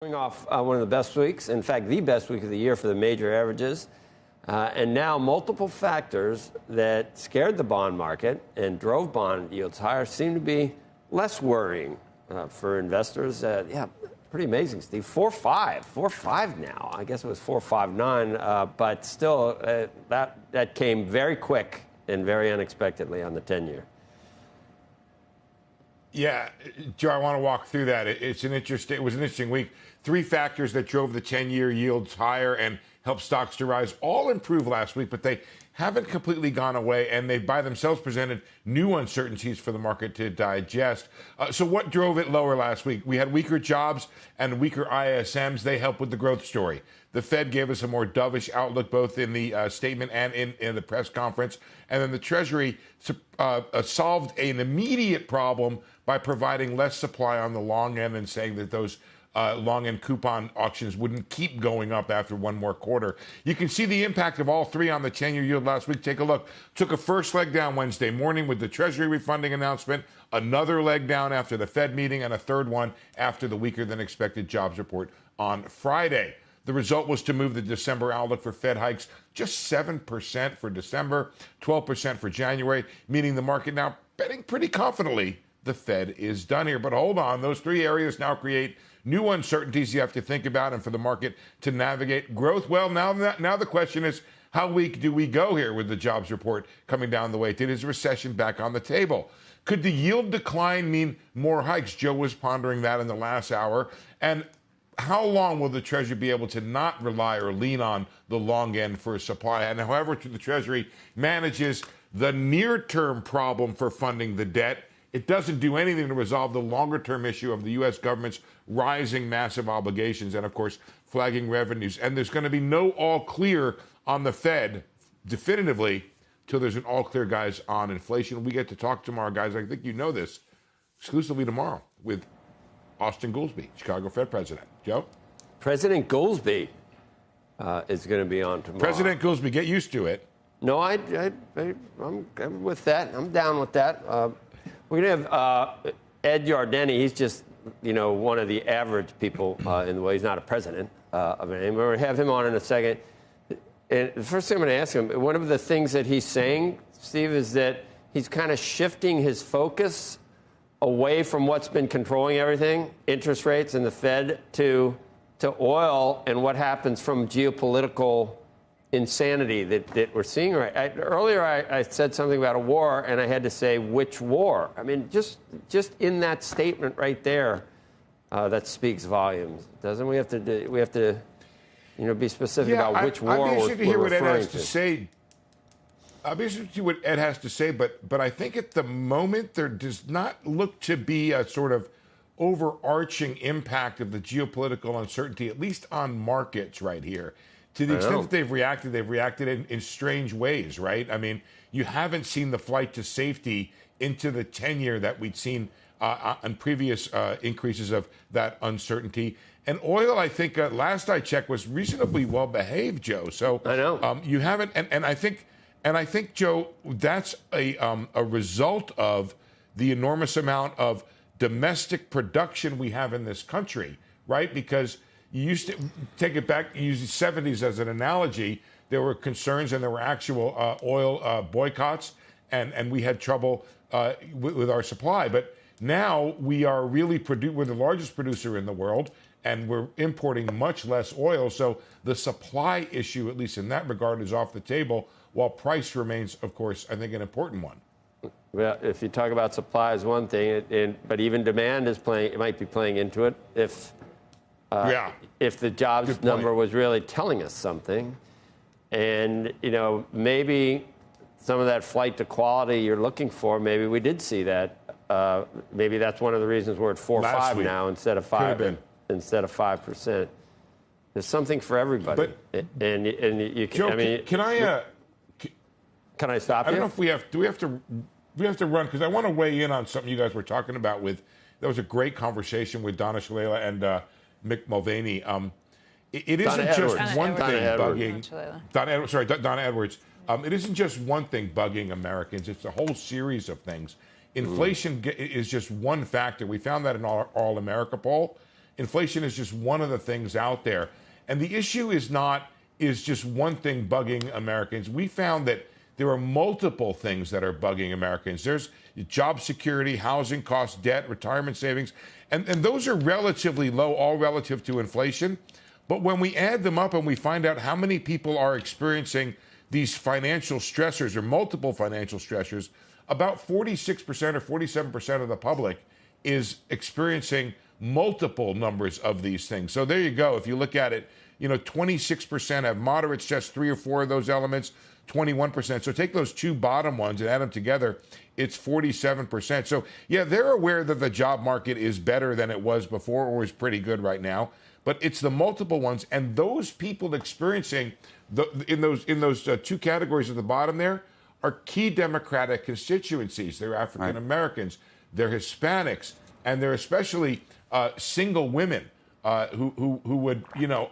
Coming off one of the best weeks, in fact, the best week of the year for the major averages. And now multiple factors that scared the bond market and drove bond yields higher seem to be less worrying for investors. Yeah, pretty amazing, Steve. 4.5 now. I guess it was 4.59, but still, that came very quick and very unexpectedly on the 10-year. Yeah, Joe, I want to walk through that. It was an interesting week. Three factors that drove the 10-year yields higher and helped stocks to rise all improved last week, but they haven't completely gone away, and they by themselves presented new uncertainties for the market to digest. So what drove it lower last week? We had weaker jobs and weaker ISMs. They helped with the growth story. The Fed gave us a more dovish outlook, both in the statement and in the press conference. And then the Treasury solved an immediate problem by providing less supply on the long end and saying that those long end coupon auctions wouldn't keep going up after one more quarter. You can see the impact of all three on the 10-year yield last week. Take a look. Took a first leg down Wednesday morning with the Treasury refunding announcement, another leg down after the Fed meeting, and a third one after the weaker than expected jobs report on Friday. The result was to move the December outlook for Fed hikes just 7% for December, 12% for January, meaning the market now betting pretty confidently the Fed is done here. But hold on, those three areas now create new uncertainties you have to think about and for the market to navigate growth. Well, now the question is, how weak do we go here with the jobs report coming down the way? Is recession back on the table? Could the yield decline mean more hikes? Joe was pondering that in the last hour. And how long will the Treasury be able to not rely or lean on the long end for supply? And however the Treasury manages the near-term problem for funding the debt, it doesn't do anything to resolve the longer-term issue of the U.S. government's rising massive obligations and, of course, flagging revenues. And there's going to be no all clear on the Fed definitively till there's an all clear, guys, on inflation. We get to talk tomorrow, guys. I think you know this, exclusively tomorrow with Austin Goolsbee, Chicago Fed president. Joe? President Goolsbee is going to be on tomorrow. President Goolsbee, get used to it. No, I'm with that. I'm down with that. We're going to have Ed Yardeni. He's just, one of the average people in the way. He's not a president of an name. We're going to have him on in a second. And the first thing I'm going to ask him, one of the things that he's saying, Steve, is that he's kind of shifting his focus away from what's been controlling everything, interest rates and the Fed, to oil and what happens from geopolitical insanity that we're seeing earlier I said something about a war, and I had to say which war. I mean, just in that statement right there, that speaks volumes, doesn't we? Have to be specific about which war we're referring to. I'd be interested to hear what Ed has to say. I'll be interested to see what Ed has to say, but I think at the moment there does not look to be a sort of overarching impact of the geopolitical uncertainty, at least on markets right here. To the extent that they've reacted in strange ways, right? I mean, you haven't seen the flight to safety into the 10-year that we'd seen on previous increases of that uncertainty. And oil, I think, last I checked, was reasonably well behaved, Joe. So I know you haven't, and I think, Joe, that's a result of the enormous amount of domestic production we have in this country, right? Because you used to take it back, use the 70s as an analogy. There were concerns and there were actual oil boycotts, and we had trouble with our supply. But now we are really we're the largest producer in the world, and we're importing much less oil. So the supply issue, at least in that regard, is off the table, while price remains, of course, I think, an important one. Well, if you talk about supply is one thing, but even demand is playing. It might be playing into it if the jobs number was really telling us something. And, maybe some of that flight to quality you're looking for, maybe we did see that. Maybe that's one of the reasons we're at 4.5 now instead of 5%. There's something for everybody. But, and you can, Joe, can I stop you? I don't know if we have to run, because I want to weigh in on something you guys were talking about that was a great conversation with Donna Shalala and Mick Mulvaney. It isn't just one thing bugging. Donna Edwards. It isn't just one thing bugging Americans. It's a whole series of things. Inflation is just one factor. We found that in our All America poll. inflation is just one of the things out there. And the issue is just one thing bugging Americans. We found that there are multiple things that are bugging Americans. There's job security, housing costs, debt, retirement savings, and those are relatively low, all relative to inflation. But when we add them up and we find out how many people are experiencing these financial stressors or multiple financial stressors, about 46% or 47% of the public is experiencing multiple numbers of these things. So there you go. If you look at it, 26% have moderate stress, 3 or 4 of those elements, 21%. So take those two bottom ones and add them together, it's 47%. So, yeah, they're aware that the job market is better than it was before or is pretty good right now. But it's the multiple ones, and those people experiencing in those two categories at the bottom there are key Democratic constituencies. They're African Americans, they're Hispanics, and they're especially single women who would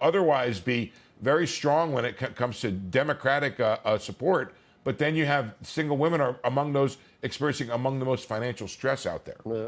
otherwise be very strong when it comes to Democratic support. But then you have single women are among those experiencing among the most financial stress out there. Yeah.